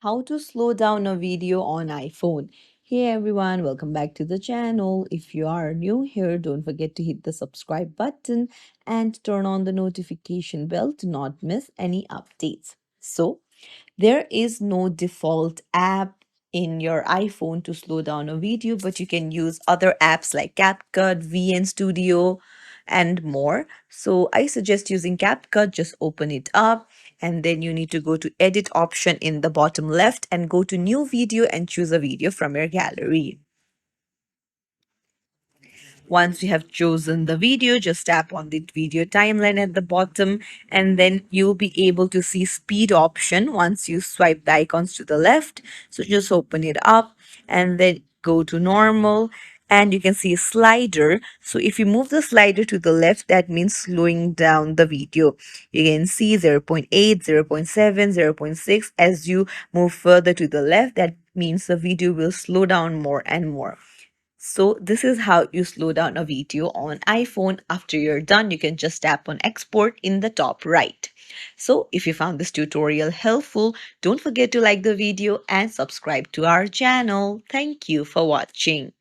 How to slow down a video on iPhone. Hey everyone, welcome back to the channel. If you are new here, don't forget to hit the subscribe button and turn on the notification bell to not miss any updates. There is no default app in your iPhone to slow down a video, but you can use other apps like CapCut, VN Studio, and more. So I suggest using CapCut. Just open it up, and then you need to go to edit option in the bottom left and go to new video and choose a video from your gallery. Once you have chosen the video, just tap on the video timeline at the bottom, and then you'll be able to see speed option once you swipe the icons to the left. So just open it up and then go to normal, and you can see a slider. So if you move the slider to the left, that means slowing down the video. You can see 0.8, 0.7, 0.6. As you move further to the left, that means the video will slow down more and more. So this is how you slow down a video on iPhone. After you're done, you can just tap on export in the top right. So if you found this tutorial helpful, don't forget to like the video and subscribe to our channel. Thank you for watching.